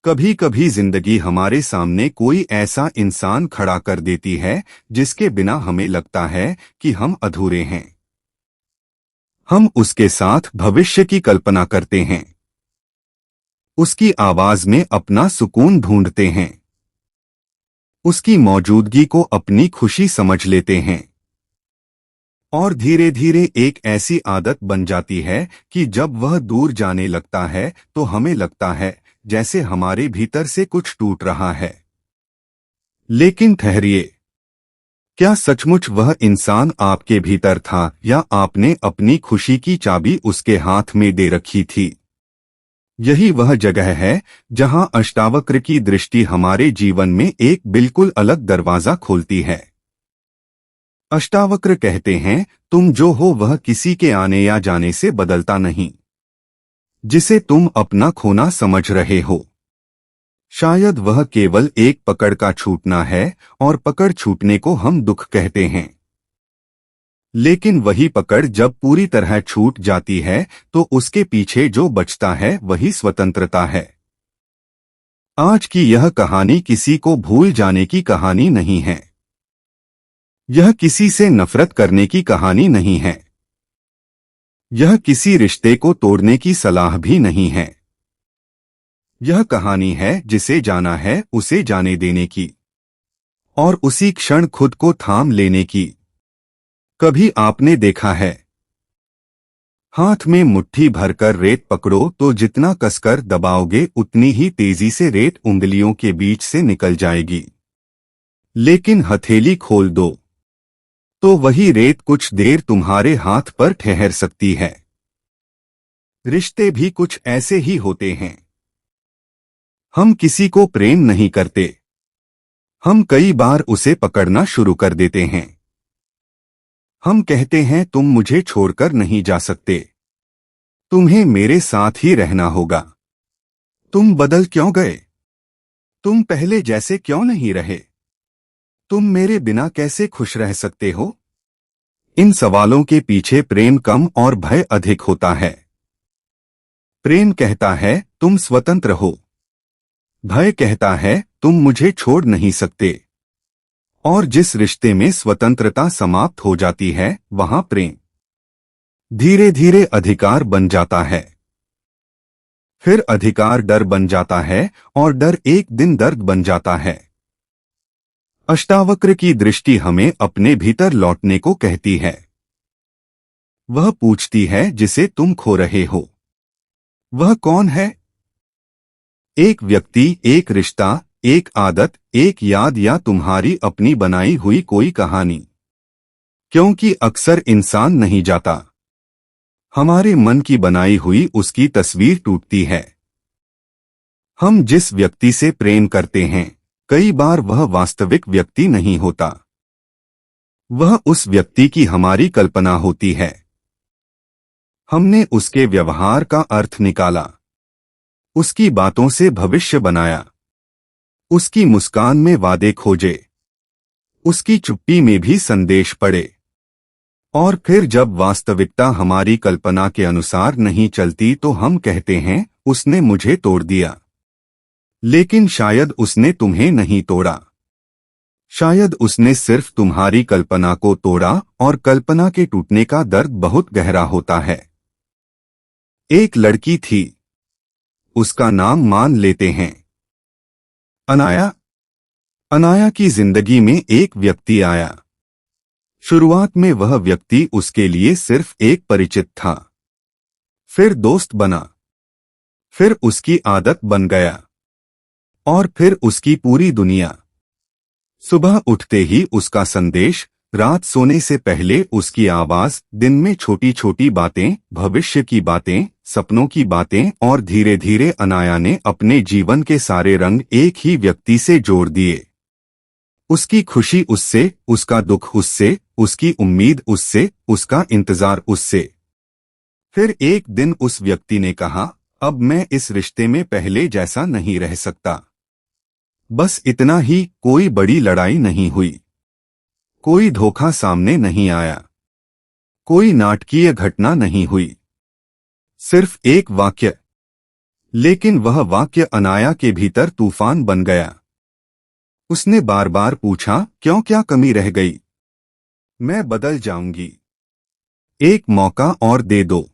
कभी कभी जिंदगी हमारे सामने कोई ऐसा इंसान खड़ा कर देती है जिसके बिना हमें लगता है कि हम अधूरे हैं। हम उसके साथ भविष्य की कल्पना करते हैं, उसकी आवाज में अपना सुकून ढूंढते हैं, उसकी मौजूदगी को अपनी खुशी समझ लेते हैं। और धीरे धीरे एक ऐसी आदत बन जाती है कि जब वह दूर जाने लगता है तो हमें लगता है जैसे हमारे भीतर से कुछ टूट रहा है। लेकिन ठहरिए, क्या सचमुच वह इंसान आपके भीतर था या आपने अपनी खुशी की चाबी उसके हाथ में दे रखी थी? यही वह जगह है जहां अष्टावक्र की दृष्टि हमारे जीवन में एक बिल्कुल अलग दरवाजा खोलती है। अष्टावक्र कहते हैं, तुम जो हो वह किसी के आने या जाने से बदलता नहीं, जिसे तुम अपना खोना समझ रहे हो। शायद वह केवल एक पकड़ का छूटना है, और पकड़ छूटने को हम दुख कहते हैं। लेकिन वही पकड़ जब पूरी तरह छूट जाती है तो उसके पीछे जो बचता है वही स्वतंत्रता है। आज की यह कहानी किसी को भूल जाने की कहानी नहीं है। यह किसी से नफरत करने की कहानी नहीं है। यह किसी रिश्ते को तोड़ने की सलाह भी नहीं है। यह कहानी है जिसे जाना है उसे जाने देने की, और उसी क्षण खुद को थाम लेने की। कभी आपने देखा है, हाथ में मुट्ठी भरकर रेत पकड़ो तो जितना कसकर दबाओगे उतनी ही तेजी से रेत उंगलियों के बीच से निकल जाएगी। लेकिन हथेली खोल दो तो वही रेत कुछ देर तुम्हारे हाथ पर ठहर सकती है। रिश्ते भी कुछ ऐसे ही होते हैं। हम किसी को प्रेम नहीं करते, हम कई बार उसे पकड़ना शुरू कर देते हैं। हम कहते हैं तुम मुझे छोड़कर नहीं जा सकते, तुम्हें मेरे साथ ही रहना होगा। तुम बदल क्यों गए? तुम पहले जैसे क्यों नहीं रहे? तुम मेरे बिना कैसे खुश रह सकते हो? इन सवालों के पीछे प्रेम कम और भय अधिक होता है। प्रेम कहता है तुम स्वतंत्र हो, भय कहता है तुम मुझे छोड़ नहीं सकते। और जिस रिश्ते में स्वतंत्रता समाप्त हो जाती है वहां प्रेम धीरे धीरे अधिकार बन जाता है। फिर अधिकार डर बन जाता है, और डर एक दिन दर्द बन जाता है। अष्टावक्र की दृष्टि हमें अपने भीतर लौटने को कहती है। वह पूछती है जिसे तुम खो रहे हो वह कौन है? एक व्यक्ति, एक रिश्ता, एक आदत, एक याद, या तुम्हारी अपनी बनाई हुई कोई कहानी? क्योंकि अक्सर इंसान नहीं जाता, हमारे मन की बनाई हुई उसकी तस्वीर टूटती है। हम जिस व्यक्ति से प्रेम करते हैं कई बार वह वास्तविक व्यक्ति नहीं होता, वह उस व्यक्ति की हमारी कल्पना होती है। हमने उसके व्यवहार का अर्थ निकाला, उसकी बातों से भविष्य बनाया, उसकी मुस्कान में वादे खोजे, उसकी चुप्पी में भी संदेश पढ़े। और फिर जब वास्तविकता हमारी कल्पना के अनुसार नहीं चलती तो हम कहते हैं उसने मुझे तोड़ दिया। लेकिन शायद उसने तुम्हें नहीं तोड़ा, शायद उसने सिर्फ तुम्हारी कल्पना को तोड़ा, और कल्पना के टूटने का दर्द बहुत गहरा होता है। एक लड़की थी, उसका नाम मान लेते हैं अनाया। अनाया की जिंदगी में एक व्यक्ति आया। शुरुआत में वह व्यक्ति उसके लिए सिर्फ एक परिचित था, फिर दोस्त बना, फिर उसकी आदत बन गया, और फिर उसकी पूरी दुनिया। सुबह उठते ही उसका संदेश, रात सोने से पहले उसकी आवाज, दिन में छोटी छोटी बातें, भविष्य की बातें, सपनों की बातें, और धीरे धीरे अनाया ने अपने जीवन के सारे रंग एक ही व्यक्ति से जोड़ दिए। उसकी खुशी उससे, उसका दुख उससे, उसकी उम्मीद उससे, उसका इंतजार उससे। फिर एक दिन उस व्यक्ति ने कहा, अब मैं इस रिश्ते में पहले जैसा नहीं रह सकता। बस इतना ही, कोई बड़ी लड़ाई नहीं हुई, कोई धोखा सामने नहीं आया, कोई नाटकीय घटना नहीं हुई। सिर्फ एक वाक्य, लेकिन वह वाक्य अनाया के भीतर तूफान बन गया। उसने बार बार पूछा, क्यों, क्या कमी रह गई? मैं बदल जाऊंगी, एक मौका और दे दो।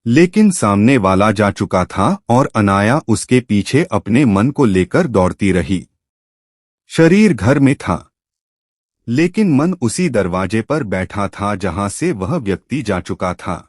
लेकिन सामने वाला जा चुका था और अनाया उसके पीछे अपने मन को लेकर दौड़ती रही। शरीर घर में था, लेकिन मन उसी दरवाजे पर बैठा था जहां से वह व्यक्ति जा चुका था।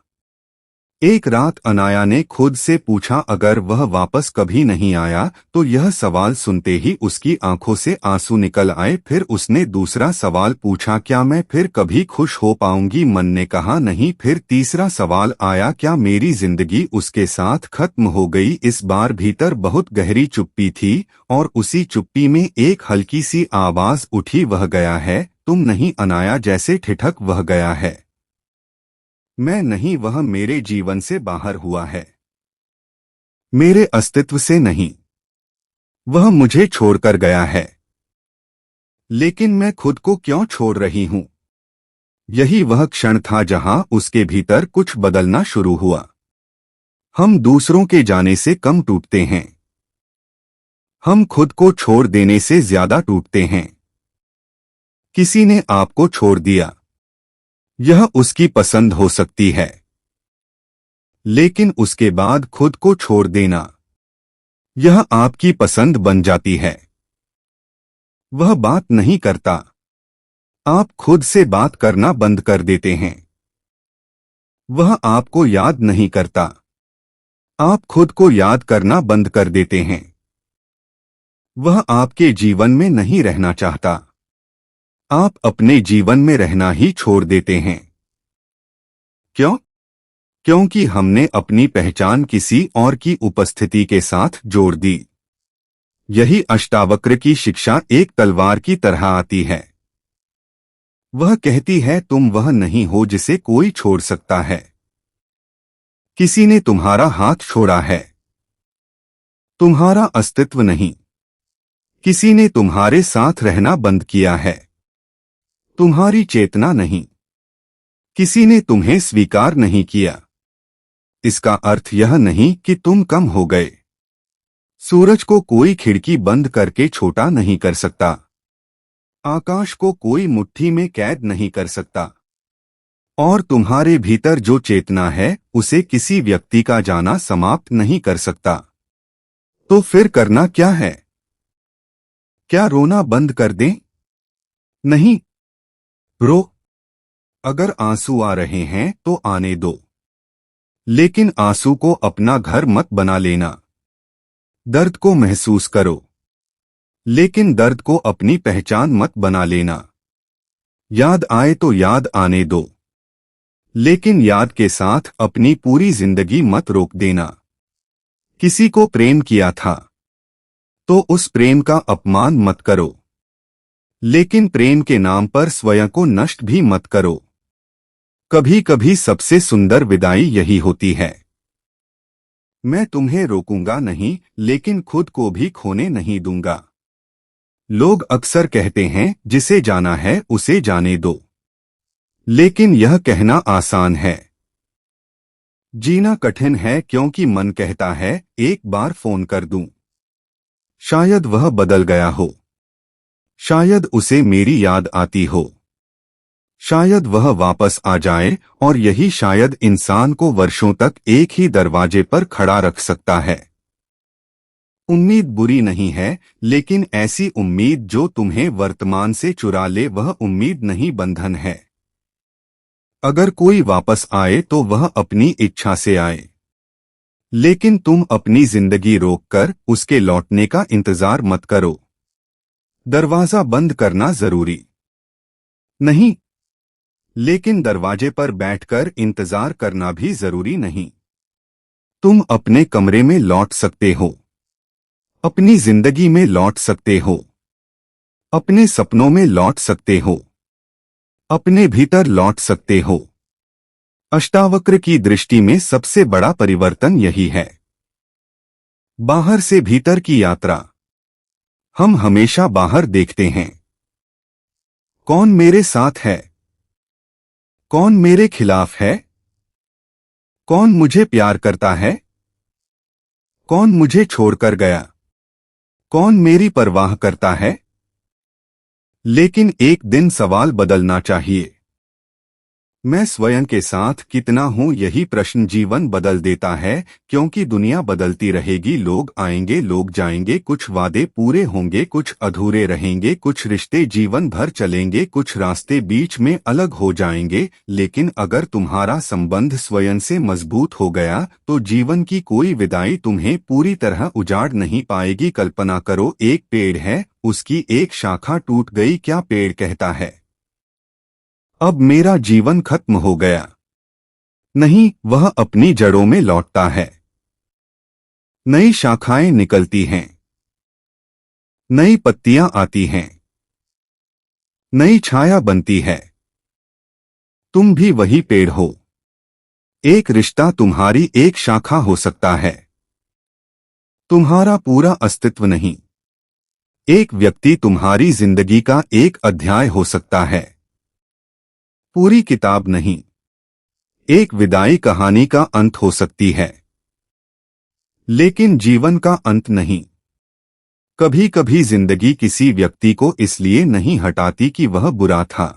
एक रात अनाया ने खुद से पूछा, अगर वह वापस कभी नहीं आया तो? यह सवाल सुनते ही उसकी आंखों से आंसू निकल आए। फिर उसने दूसरा सवाल पूछा, क्या मैं फिर कभी खुश हो पाऊंगी? मन ने कहा, नहीं। फिर तीसरा सवाल आया, क्या मेरी जिंदगी उसके साथ खत्म हो गई? इस बार भीतर बहुत गहरी चुप्पी थी और उसी चुप्पी में एक हल्की सी आवाज उठी, वह गया है, तुम नहीं अनाया। जैसे ठिठक, वह गया है, मैं नहीं, वह मेरे जीवन से बाहर हुआ है, मेरे अस्तित्व से नहीं। वह मुझे छोड़कर गया है, लेकिन मैं खुद को क्यों छोड़ रही हूं? यही वह क्षण था जहां उसके भीतर कुछ बदलना शुरू हुआ। हम दूसरों के जाने से कम टूटते हैं, हम खुद को छोड़ देने से ज्यादा टूटते हैं। किसी ने आपको छोड़ दिया, यह उसकी पसंद हो सकती है, लेकिन उसके बाद खुद को छोड़ देना, यह आपकी पसंद बन जाती है। वह बात नहीं करता, आप खुद से बात करना बंद कर देते हैं। वह आपको याद नहीं करता, आप खुद को याद करना बंद कर देते हैं। वह आपके जीवन में नहीं रहना चाहता, आप अपने जीवन में रहना ही छोड़ देते हैं। क्यों? क्योंकि हमने अपनी पहचान किसी और की उपस्थिति के साथ जोड़ दी। यही अष्टावक्र की शिक्षा एक तलवार की तरह आती है। वह कहती है, तुम वह नहीं हो जिसे कोई छोड़ सकता है। किसी ने तुम्हारा हाथ छोड़ा है, तुम्हारा अस्तित्व नहीं। किसी ने तुम्हारे साथ रहना बंद किया है, तुम्हारी चेतना नहीं। किसी ने तुम्हें स्वीकार नहीं किया। इसका अर्थ यह नहीं कि तुम कम हो गए। सूरज को कोई खिड़की बंद करके छोटा नहीं कर सकता, आकाश को कोई मुट्ठी में कैद नहीं कर सकता। और तुम्हारे भीतर जो चेतना है, उसे किसी व्यक्ति का जाना समाप्त नहीं कर सकता। तो फिर करना क्या है? क्या रोना बंद कर दें? नहीं, रो। अगर आंसू आ रहे हैं तो आने दो, लेकिन आंसू को अपना घर मत बना लेना। दर्द को महसूस करो, लेकिन दर्द को अपनी पहचान मत बना लेना। याद आए तो याद आने दो, लेकिन याद के साथ अपनी पूरी जिंदगी मत रोक देना। किसी को प्रेम किया था तो उस प्रेम का अपमान मत करो, लेकिन प्रेम के नाम पर स्वयं को नष्ट भी मत करो। कभी कभी सबसे सुंदर विदाई यही होती है। मैं तुम्हें रोकूंगा नहीं, लेकिन खुद को भी खोने नहीं दूंगा। लोग अक्सर कहते हैं, जिसे जाना है उसे जाने दो, लेकिन यह कहना आसान है, जीना कठिन है। क्योंकि मन कहता है, एक बार फोन कर दूं, शायद वह बदल गया हो, शायद उसे मेरी याद आती हो, शायद वह वापस आ जाए। और यही शायद इंसान को वर्षों तक एक ही दरवाजे पर खड़ा रख सकता है। उम्मीद बुरी नहीं है, लेकिन ऐसी उम्मीद जो तुम्हें वर्तमान से चुरा ले, वह उम्मीद नहीं, बंधन है। अगर कोई वापस आए तो वह अपनी इच्छा से आए, लेकिन तुम अपनी जिंदगी रोककर उसके लौटने का इंतजार मत करो। दरवाजा बंद करना जरूरी नहीं, लेकिन दरवाजे पर बैठकर इंतजार करना भी जरूरी नहीं। तुम अपने कमरे में लौट सकते हो, अपनी जिंदगी में लौट सकते हो, अपने सपनों में लौट सकते हो, अपने भीतर लौट सकते हो। अष्टावक्र की दृष्टि में सबसे बड़ा परिवर्तन यही है, बाहर से भीतर की यात्रा। हम हमेशा बाहर देखते हैं, कौन मेरे साथ है, कौन मेरे खिलाफ है, कौन मुझे प्यार करता है, कौन मुझे छोड़कर गया? कौन मेरी परवाह करता है? लेकिन एक दिन सवाल बदलना चाहिए। मैं स्वयं के साथ कितना हूं, यही प्रश्न जीवन बदल देता है, क्योंकि दुनिया बदलती रहेगी, लोग आएंगे, लोग जाएंगे, कुछ वादे पूरे होंगे, कुछ अधूरे रहेंगे, कुछ रिश्ते जीवन भर चलेंगे, कुछ रास्ते बीच में अलग हो जाएंगे। लेकिन अगर तुम्हारा संबंध स्वयं से मजबूत हो गया तो जीवन की कोई विदाई तुम्हें पूरी तरह उजाड़ नहीं पाएगी। कल्पना करो, एक पेड़ है, उसकी एक शाखा टूट गई, क्या पेड़ कहता है अब मेरा जीवन खत्म हो गया? नहीं, वह अपनी जड़ों में लौटता है। नई शाखाएं निकलती हैं, नई पत्तियां आती हैं, नई छाया बनती है। तुम भी वही पेड़ हो। एक रिश्ता तुम्हारी एक शाखा हो सकता है, तुम्हारा पूरा अस्तित्व नहीं। एक व्यक्ति तुम्हारी जिंदगी का एक अध्याय हो सकता है, पूरी किताब नहीं। एक विदाई कहानी का अंत हो सकती है, लेकिन जीवन का अंत नहीं। कभी कभी जिंदगी किसी व्यक्ति को इसलिए नहीं हटाती कि वह बुरा था,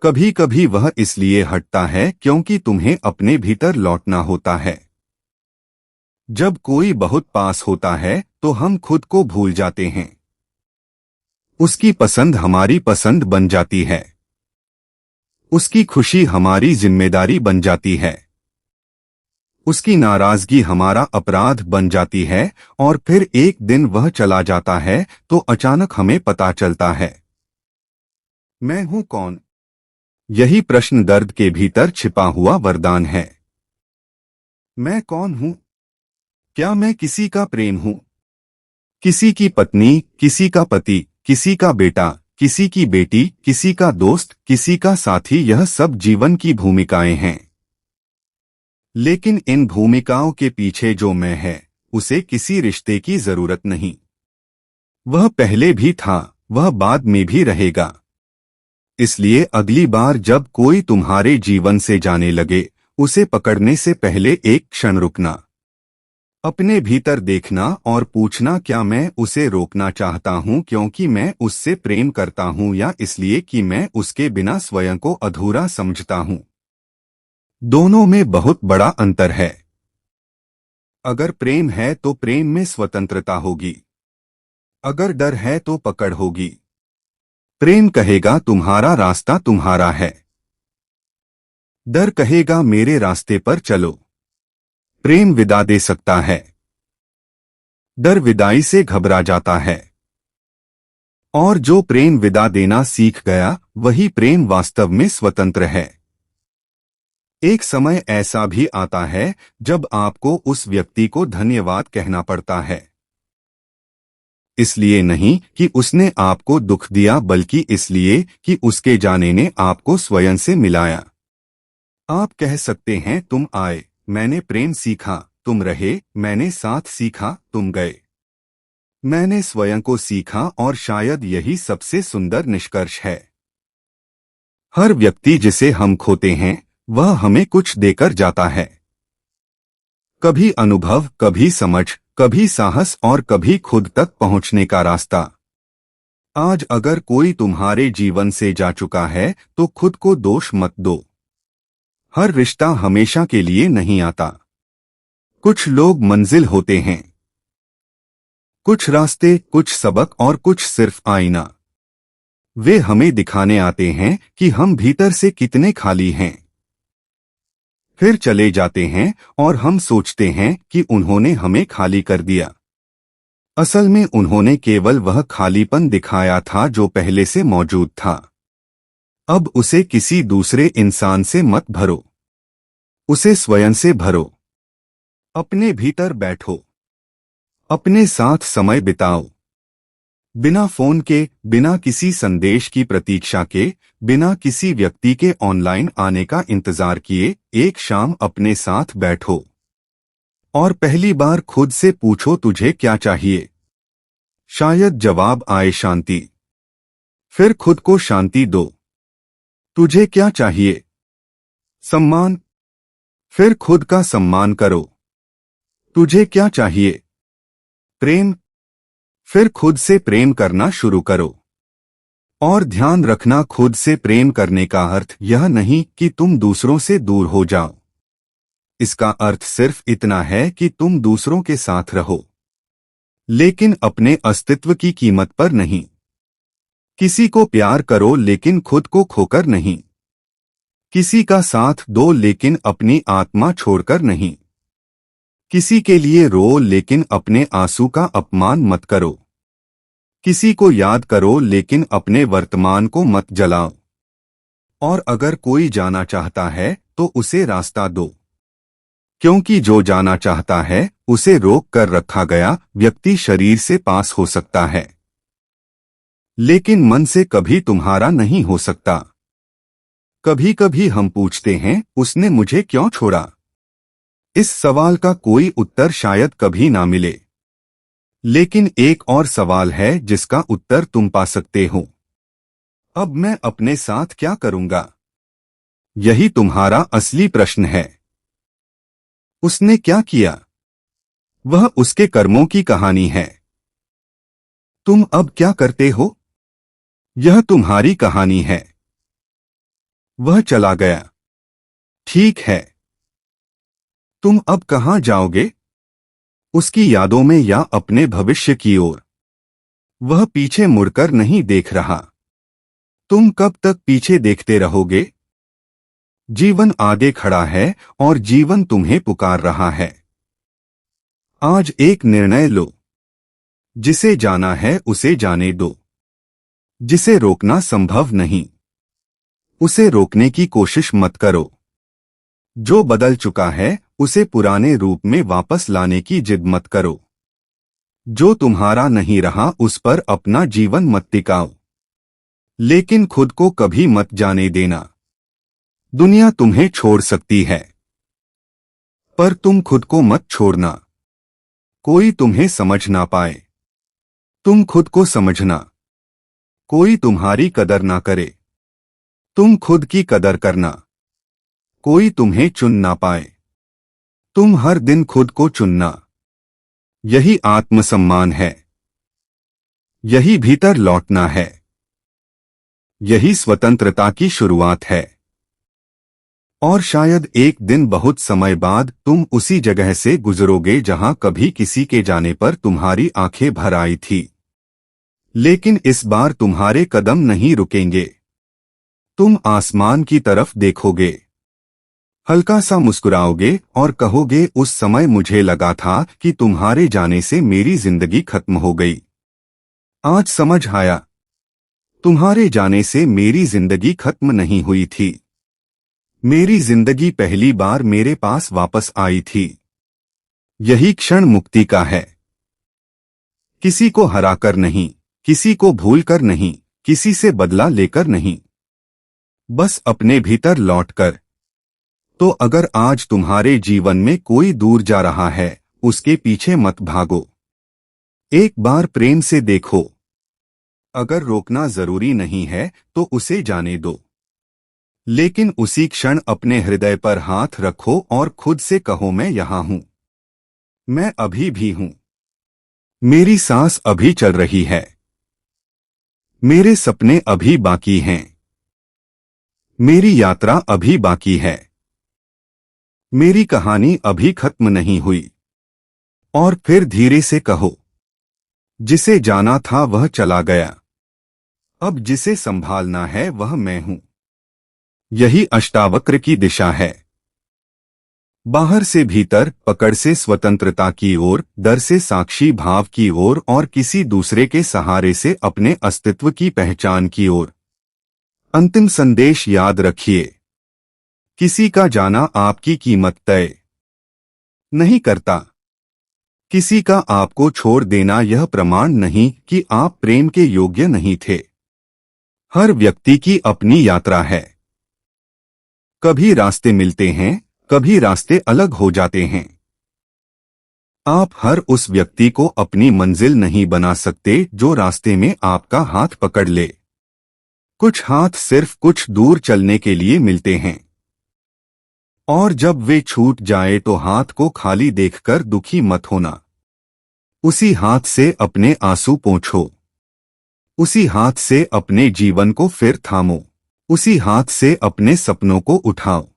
कभी कभी वह इसलिए हटता है क्योंकि तुम्हें अपने भीतर लौटना होता है। जब कोई बहुत पास होता है तो हम खुद को भूल जाते हैं, उसकी पसंद हमारी पसंद बन जाती है, उसकी खुशी हमारी जिम्मेदारी बन जाती है, उसकी नाराजगी हमारा अपराध बन जाती है। और फिर एक दिन वह चला जाता है तो अचानक हमें पता चलता है, मैं हूं कौन? यही प्रश्न दर्द के भीतर छिपा हुआ वरदान है। मैं कौन हूं? क्या मैं किसी का प्रेम हूं, किसी की पत्नी, किसी का पति, किसी का बेटा, किसी की बेटी, किसी का दोस्त, किसी का साथी? यह सब जीवन की भूमिकाएं हैं। लेकिन इन भूमिकाओं के पीछे जो मैं है, उसे किसी रिश्ते की जरूरत नहीं। वह पहले भी था, वह बाद में भी रहेगा। इसलिए अगली बार जब कोई तुम्हारे जीवन से जाने लगे, उसे पकड़ने से पहले एक क्षण रुकना, अपने भीतर देखना और पूछना, क्या मैं उसे रोकना चाहता हूं क्योंकि मैं उससे प्रेम करता हूं, या इसलिए कि मैं उसके बिना स्वयं को अधूरा समझता हूं? दोनों में बहुत बड़ा अंतर है। अगर प्रेम है तो प्रेम में स्वतंत्रता होगी, अगर डर है तो पकड़ होगी। प्रेम कहेगा तुम्हारा रास्ता तुम्हारा है, डर कहेगा मेरे रास्ते पर चलो। प्रेम विदा दे सकता है, डर विदाई से घबरा जाता है। और जो प्रेम विदा देना सीख गया, वही प्रेम वास्तव में स्वतंत्र है। एक समय ऐसा भी आता है जब आपको उस व्यक्ति को धन्यवाद कहना पड़ता है, इसलिए नहीं कि उसने आपको दुख दिया, बल्कि इसलिए कि उसके जाने ने आपको स्वयं से मिलाया। आप कह सकते हैं, तुम आए, मैंने प्रेम सीखा, तुम रहे, मैंने साथ सीखा, तुम गए, मैंने स्वयं को सीखा। और शायद यही सबसे सुंदर निष्कर्ष है। हर व्यक्ति जिसे हम खोते हैं, वह हमें कुछ देकर जाता है। कभी अनुभव, कभी समझ, कभी साहस और कभी खुद तक पहुंचने का रास्ता। आज अगर कोई तुम्हारे जीवन से जा चुका है तो खुद को दोष मत दो। हर रिश्ता हमेशा के लिए नहीं आता। कुछ लोग मंजिल होते हैं, कुछ रास्ते, कुछ सबक और कुछ सिर्फ आईना। वे हमें दिखाने आते हैं कि हम भीतर से कितने खाली हैं। फिर चले जाते हैं और हम सोचते हैं कि उन्होंने हमें खाली कर दिया। असल में उन्होंने केवल वह खालीपन दिखाया था जो पहले से मौजूद था। अब उसे किसी दूसरे इंसान से मत भरो, उसे स्वयं से भरो। अपने भीतर बैठो, अपने साथ समय बिताओ, बिना फोन के, बिना किसी संदेश की प्रतीक्षा के, बिना किसी व्यक्ति के ऑनलाइन आने का इंतजार किए। एक शाम अपने साथ बैठो और पहली बार खुद से पूछो, तुझे क्या चाहिए? शायद जवाब आए, शांति। फिर खुद को शांति दो। तुझे क्या चाहिए? सम्मान। फिर खुद का सम्मान करो। तुझे क्या चाहिए? प्रेम। फिर खुद से प्रेम करना शुरू करो। और ध्यान रखना, खुद से प्रेम करने का अर्थ यह नहीं कि तुम दूसरों से दूर हो जाओ। इसका अर्थ सिर्फ इतना है कि तुम दूसरों के साथ रहो, लेकिन अपने अस्तित्व की कीमत पर नहीं। किसी को प्यार करो लेकिन खुद को खोकर नहीं। किसी का साथ दो लेकिन अपनी आत्मा छोड़कर नहीं। किसी के लिए रो लेकिन अपने आंसू का अपमान मत करो। किसी को याद करो लेकिन अपने वर्तमान को मत जलाओ। और अगर कोई जाना चाहता है तो उसे रास्ता दो, क्योंकि जो जाना चाहता है उसे रोक कर रखा गया व्यक्ति शरीर से पास हो सकता है, लेकिन मन से कभी तुम्हारा नहीं हो सकता। कभी कभी हम पूछते हैं, उसने मुझे क्यों छोड़ा? इस सवाल का कोई उत्तर शायद कभी ना मिले, लेकिन एक और सवाल है जिसका उत्तर तुम पा सकते हो। अब मैं अपने साथ क्या करूंगा? यही तुम्हारा असली प्रश्न है। उसने क्या किया, वह उसके कर्मों की कहानी है। तुम अब क्या करते हो, यह तुम्हारी कहानी है। वह चला गया, ठीक है। तुम अब कहां जाओगे? उसकी यादों में या अपने भविष्य की ओर? वह पीछे मुड़कर नहीं देख रहा। तुम कब तक पीछे देखते रहोगे? जीवन आगे खड़ा है और जीवन तुम्हें पुकार रहा है। आज एक निर्णय लो। जिसे जाना है उसे जाने दो। जिसे रोकना संभव नहीं, उसे रोकने की कोशिश मत करो। जो बदल चुका है उसे पुराने रूप में वापस लाने की जिद मत करो। जो तुम्हारा नहीं रहा उस पर अपना जीवन मत टिकाओ, लेकिन खुद को कभी मत जाने देना। दुनिया तुम्हें छोड़ सकती है, पर तुम खुद को मत छोड़ना। कोई तुम्हें समझ ना पाए, तुम खुद को समझना। कोई तुम्हारी कदर ना करे, तुम खुद की कदर करना। कोई तुम्हें चुन ना पाए, तुम हर दिन खुद को चुनना। यही आत्मसम्मान है, यही भीतर लौटना है, यही स्वतंत्रता की शुरुआत है। और शायद एक दिन बहुत समय बाद तुम उसी जगह से गुजरोगे जहां कभी किसी के जाने पर तुम्हारी आंखें भर आई थी, लेकिन इस बार तुम्हारे कदम नहीं रुकेंगे। तुम आसमान की तरफ देखोगे, हल्का सा मुस्कुराओगे और कहोगे, उस समय मुझे लगा था कि तुम्हारे जाने से मेरी जिंदगी खत्म हो गई। आज समझ आया, तुम्हारे जाने से मेरी जिंदगी खत्म नहीं हुई थी। मेरी जिंदगी पहली बार मेरे पास वापस आई थी। यही क्षण मुक्ति का है। किसी को हराकर नहीं, किसी को भूलकर नहीं, किसी से बदला लेकर नहीं, बस अपने भीतर लौटकर। तो अगर आज तुम्हारे जीवन में कोई दूर जा रहा है, उसके पीछे मत भागो। एक बार प्रेम से देखो। अगर रोकना जरूरी नहीं है तो उसे जाने दो, लेकिन उसी क्षण अपने हृदय पर हाथ रखो और खुद से कहो, मैं यहां हूं। मैं अभी भी हूं। मेरी सांस अभी चल रही है। मेरे सपने अभी बाकी हैं। मेरी यात्रा अभी बाकी है। मेरी कहानी अभी खत्म नहीं हुई। और फिर धीरे से कहो, जिसे जाना था वह चला गया, अब जिसे संभालना है वह मैं हूं। यही अष्टावक्र की दिशा है। बाहर से भीतर, पकड़ से स्वतंत्रता की ओर, डर से साक्षी भाव की ओर और किसी दूसरे के सहारे से अपने अस्तित्व की पहचान की ओर। अंतिम संदेश याद रखिए, किसी का जाना आपकी कीमत तय नहीं करता। किसी का आपको छोड़ देना यह प्रमाण नहीं कि आप प्रेम के योग्य नहीं थे। हर व्यक्ति की अपनी यात्रा है। कभी रास्ते मिलते हैं, कभी रास्ते अलग हो जाते हैं। आप हर उस व्यक्ति को अपनी मंजिल नहीं बना सकते जो रास्ते में आपका हाथ पकड़ ले। कुछ हाथ सिर्फ कुछ दूर चलने के लिए मिलते हैं, और जब वे छूट जाए तो हाथ को खाली देखकर दुखी मत होना। उसी हाथ से अपने आंसू पोंछो। उसी हाथ से अपने जीवन को फिर थामो। उसी हाथ से अपने सपनों को उठाओ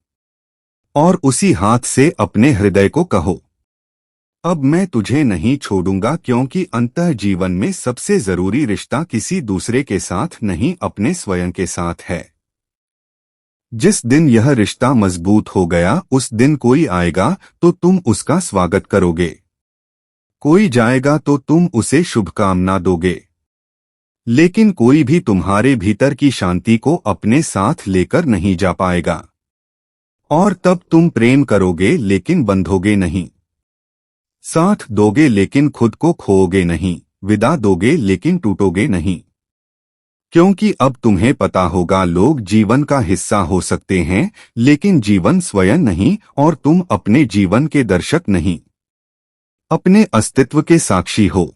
और उसी हाथ से अपने हृदय को कहो, अब मैं तुझे नहीं छोड़ूंगा, क्योंकि अंतः जीवन में सबसे जरूरी रिश्ता किसी दूसरे के साथ नहीं, अपने स्वयं के साथ है। जिस दिन यह रिश्ता मजबूत हो गया, उस दिन कोई आएगा तो तुम उसका स्वागत करोगे, कोई जाएगा तो तुम उसे शुभकामना दोगे, लेकिन कोई भी तुम्हारे भीतर की शांति को अपने साथ लेकर नहीं जा पाएगा। और तब तुम प्रेम करोगे लेकिन बंधोगे नहीं, साथ दोगे लेकिन खुद को खोओगे नहीं, विदा दोगे लेकिन टूटोगे नहीं, क्योंकि अब तुम्हें पता होगा लोग जीवन का हिस्सा हो सकते हैं लेकिन जीवन स्वयं नहीं, और तुम अपने जीवन के दर्शक नहीं, अपने अस्तित्व के साक्षी हो।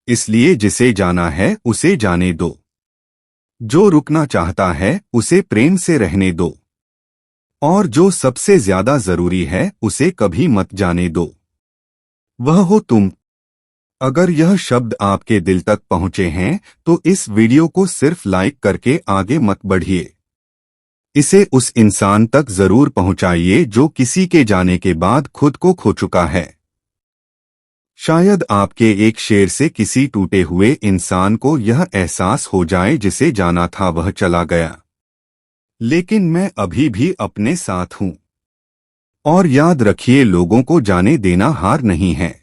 इसलिए जिसे जाना है उसे जाने दो, जो रुकना चाहता है उसे प्रेम से रहने दो, और जो सबसे ज्यादा जरूरी है उसे कभी मत जाने दो, वह हो तुम। अगर यह शब्द आपके दिल तक पहुंचे हैं तो इस वीडियो को सिर्फ लाइक करके आगे मत बढ़िए, इसे उस इंसान तक जरूर पहुंचाइए जो किसी के जाने के बाद खुद को खो चुका है। शायद आपके एक शेर से किसी टूटे हुए इंसान को यह एहसास हो जाए जिसे जाना था वह चला गया, लेकिन मैं अभी भी अपने साथ हूं। और याद रखिए, लोगों को जाने देना हार नहीं है।